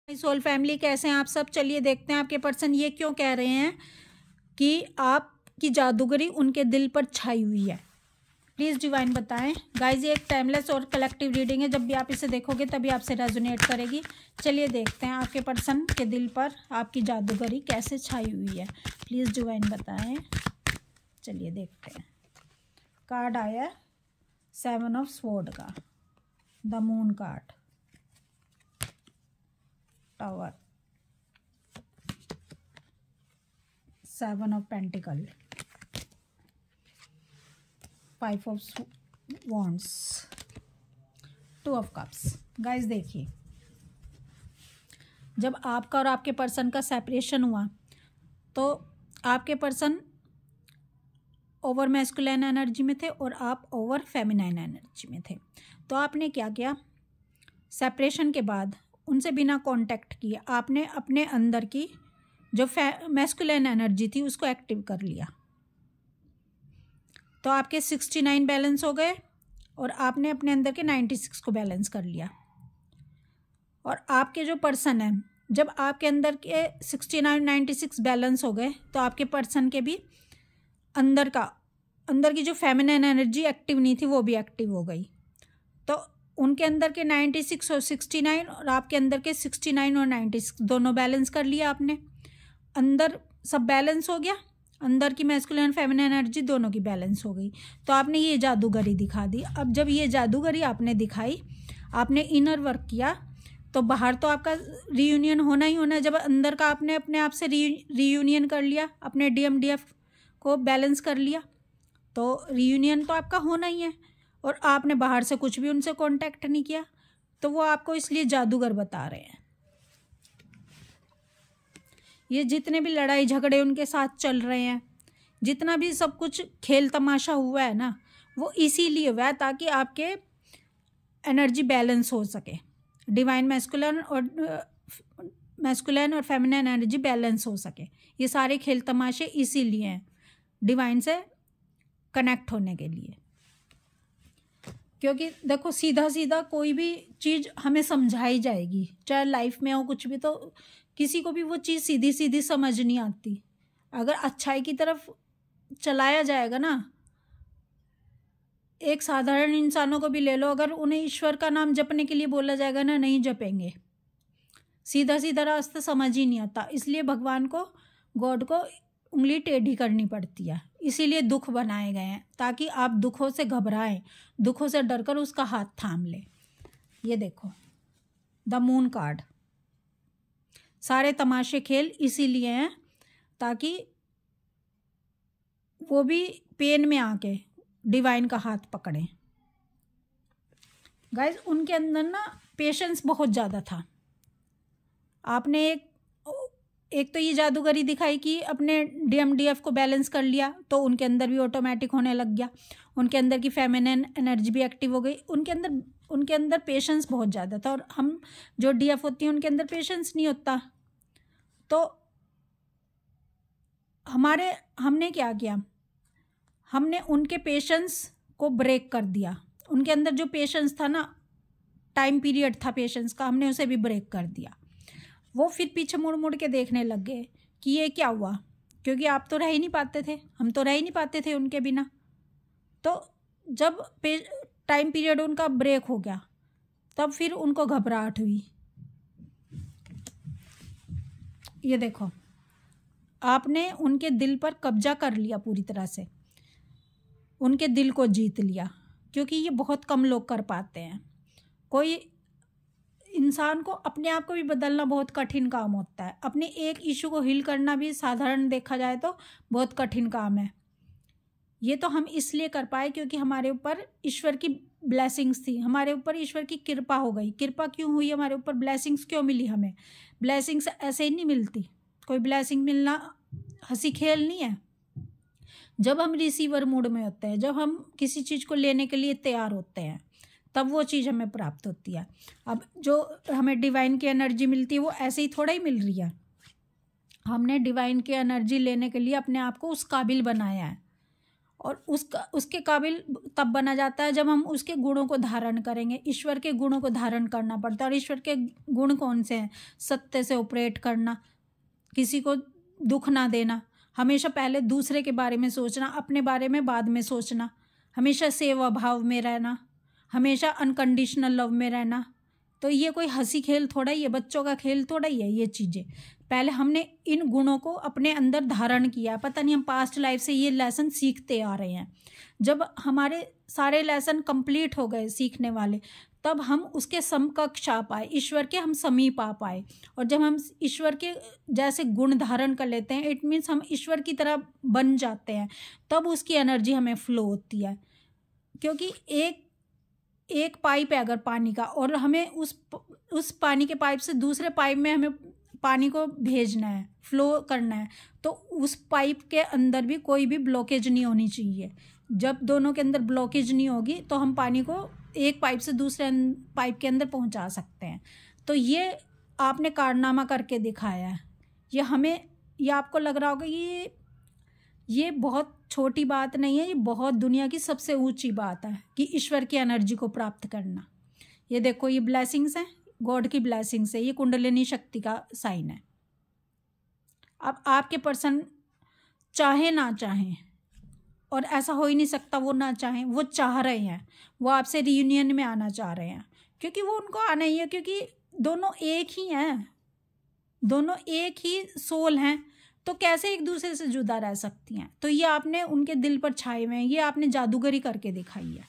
Soul family, कैसे हैं आप सब। चलिए देखते हैं आपके पर्सन ये क्यों कह रहे हैं कि आपकी जादूगरी उनके दिल पर छाई हुई है। प्लीज़ डिवाइन बताएं। गाइज ये एक टाइमलेस और कलेक्टिव रीडिंग है, जब भी आप इसे देखोगे तभी आपसे रेजोनेट करेगी। चलिए देखते हैं आपके पर्सन के दिल पर आपकी जादूगरी कैसे छाई हुई है। प्लीज़ डिवाइन बताएं। चलिए देखते हैं। कार्ड आया 7 ऑफ स्वॉर्ड का, the moon card, tower, 7 of pentacle, 5 of wands, 2 of cups. Guys देखिए, जब आपका और आपके पर्सन का सेपरेशन हुआ तो आपके पर्सन ओवर मैस्कुलिन एनर्जी में थे और आप ओवर फेमिनाइन एनर्जी में थे। तो आपने क्या किया, सेपरेशन के बाद उनसे बिना कांटेक्ट किए आपने अपने अंदर की जो मैस्कुलिन एनर्जी थी उसको एक्टिव कर लिया। तो आपके 69 बैलेंस हो गए और आपने अपने अंदर के 96 को बैलेंस कर लिया। और आपके जो पर्सन है, जब आपके अंदर के 69 96 बैलेंस हो गए तो आपके पर्सन के भी अंदर की जो फेमिनिन एनर्जी एक्टिव नहीं थी वो भी एक्टिव हो गई। तो उनके अंदर के 96 और 69 और आपके अंदर के 69 और 96 दोनों बैलेंस कर लिया आपने। अंदर सब बैलेंस हो गया, अंदर की मैस्कुलिन फेमिनिन एनर्जी दोनों की बैलेंस हो गई। तो आपने ये जादूगरी दिखा दी। अब जब ये जादूगरी आपने दिखाई, आपने इनर वर्क किया, तो बाहर तो आपका रीयूनियन होना ही होना है। जब अंदर का आपने अपने आप से रीयूनियन कर लिया, अपने DMDF को बैलेंस कर लिया, तो रीयूनियन तो आपका होना ही है। और आपने बाहर से कुछ भी उनसे कांटेक्ट नहीं किया, तो वो आपको इसलिए जादूगर बता रहे हैं। ये जितने भी लड़ाई झगड़े उनके साथ चल रहे हैं, जितना भी सब कुछ खेल तमाशा हुआ है ना, वो इसीलिए हुआ है ताकि आपके एनर्जी बैलेंस हो सके। डिवाइन मैस्कुलिन और फेमिनिन एनर्जी बैलेंस हो सके। ये सारे खेल तमाशे इसीलिए हैं, डिवाइन से कनेक्ट होने के लिए। क्योंकि देखो, सीधा सीधा कोई भी चीज़ हमें समझाई जाएगी, चाहे लाइफ में हो कुछ भी, तो किसी को भी वो चीज़ सीधी सीधी समझ नहीं आती। अगर अच्छाई की तरफ चलाया जाएगा ना, एक साधारण इंसानों को भी ले लो, अगर उन्हें ईश्वर का नाम जपने के लिए बोला जाएगा ना, नहीं जपेंगे। सीधा सीधा रास्ता समझ ही नहीं आता। इसलिए भगवान को, गॉड को उंगली टेढ़ी करनी पड़ती है। इसीलिए दुख बनाए गए हैं ताकि आप दुखों से घबराएं, दुखों से डरकर उसका हाथ थाम ले। ये देखो, द मून कार्ड। सारे तमाशे खेल इसीलिए हैं ताकि वो भी पेन में आके डिवाइन का हाथ पकड़ें। गाइस, उनके अंदर ना पेशेंस बहुत ज़्यादा था। आपने एक तो ये जादूगरी दिखाई कि अपने DMDF को बैलेंस कर लिया, तो उनके अंदर भी ऑटोमेटिक होने लग गया। उनके अंदर की फेमिनिन एनर्जी भी एक्टिव हो गई। उनके अंदर पेशेंस बहुत ज़्यादा था। और हम जो DF होती हैं उनके अंदर पेशेंस नहीं होता। तो हमने क्या किया, हमने उनके पेशेंस को ब्रेक कर दिया। उनके अंदर जो पेशेंस था ना, टाइम पीरियड था पेशेंस का, हमने उसे भी ब्रेक कर दिया। वो फिर पीछे मुड़ मुड़ के देखने लग गए कि ये क्या हुआ, क्योंकि आप तो रह ही नहीं पाते थे, हम तो रह ही नहीं पाते थे उनके बिना। तो जब टाइम पीरियड उनका ब्रेक हो गया, तब फिर उनको घबराहट हुई। ये देखो, आपने उनके दिल पर कब्जा कर लिया पूरी तरह से, उनके दिल को जीत लिया। क्योंकि ये बहुत कम लोग कर पाते हैं। कोई इंसान को अपने आप को भी बदलना बहुत कठिन काम होता है। अपने एक इशू को हील करना भी साधारण देखा जाए तो बहुत कठिन काम है। ये तो हम इसलिए कर पाए क्योंकि हमारे ऊपर ईश्वर की ब्लेसिंग्स थी, हमारे ऊपर ईश्वर की कृपा हो गई। कृपा क्यों हुई हमारे ऊपर, ब्लेसिंग्स क्यों मिली हमें। ब्लेसिंग्स ऐसे ही नहीं मिलती। कोई ब्लेसिंग मिलना हंसी खेल नहीं है। जब हम रिसीवर मूड में होते हैं, जब हम किसी चीज़ को लेने के लिए तैयार होते हैं, तब वो चीज़ हमें प्राप्त होती है। अब जो हमें डिवाइन की एनर्जी मिलती है वो ऐसे ही थोड़ा ही मिल रही है। हमने डिवाइन की एनर्जी लेने के लिए अपने आप को उस काबिल बनाया है। और उसके काबिल तब बना जाता है जब हम उसके गुणों को धारण करेंगे। ईश्वर के गुणों को धारण करना पड़ता है। और ईश्वर के गुण कौन से हैं? सत्य से ऑपरेट करना, किसी को दुख ना देना, हमेशा पहले दूसरे के बारे में सोचना, अपने बारे में बाद में सोचना, हमेशा सेवा भाव में रहना, हमेशा अनकंडीशनल लव में रहना। तो ये कोई हंसी खेल थोड़ा ही है, बच्चों का खेल थोड़ा ही है ये चीज़ें। पहले हमने इन गुणों को अपने अंदर धारण किया, पता नहीं हम पास्ट लाइफ से ये लेसन सीखते आ रहे हैं। जब हमारे सारे लेसन कंप्लीट हो गए सीखने वाले, तब हम उसके समकक्ष आ पाए, ईश्वर के हम समीप आ पाए। और जब हम ईश्वर के जैसे गुण धारण कर लेते हैं, इट मीन्स हम ईश्वर की तरह बन जाते हैं, तब उसकी एनर्जी हमें फ्लो होती है। क्योंकि एक पाइप है अगर पानी का, और हमें उस पानी के पाइप से दूसरे पाइप में हमें पानी को भेजना है, फ्लो करना है, तो उस पाइप के अंदर भी कोई भी ब्लॉकेज नहीं होनी चाहिए। जब दोनों के अंदर ब्लॉकेज नहीं होगी तो हम पानी को एक पाइप से दूसरे पाइप के अंदर पहुंचा सकते हैं। तो ये आपने कारनामा करके दिखाया है। ये आपको लग रहा होगा ये बहुत छोटी बात नहीं है, ये बहुत दुनिया की सबसे ऊंची बात है कि ईश्वर की एनर्जी को प्राप्त करना। ये देखो, ये ब्लेसिंग्स हैं, गॉड की ब्लेसिंग्स है, ये कुंडलिनी शक्ति का साइन है। अब आपके पर्सन चाहे ना चाहें, और ऐसा हो ही नहीं सकता वो ना चाहें, वो चाह रहे हैं, वो आपसे रियूनियन में आना चाह रहे हैं, क्योंकि वो उनको आना ही है, क्योंकि दोनों एक ही हैं, दोनों एक ही सोल हैं, तो कैसे एक दूसरे से जुदा रह सकती हैं। तो ये आपने उनके दिल पर छाए हुए हैं, ये आपने जादूगरी करके दिखाई है।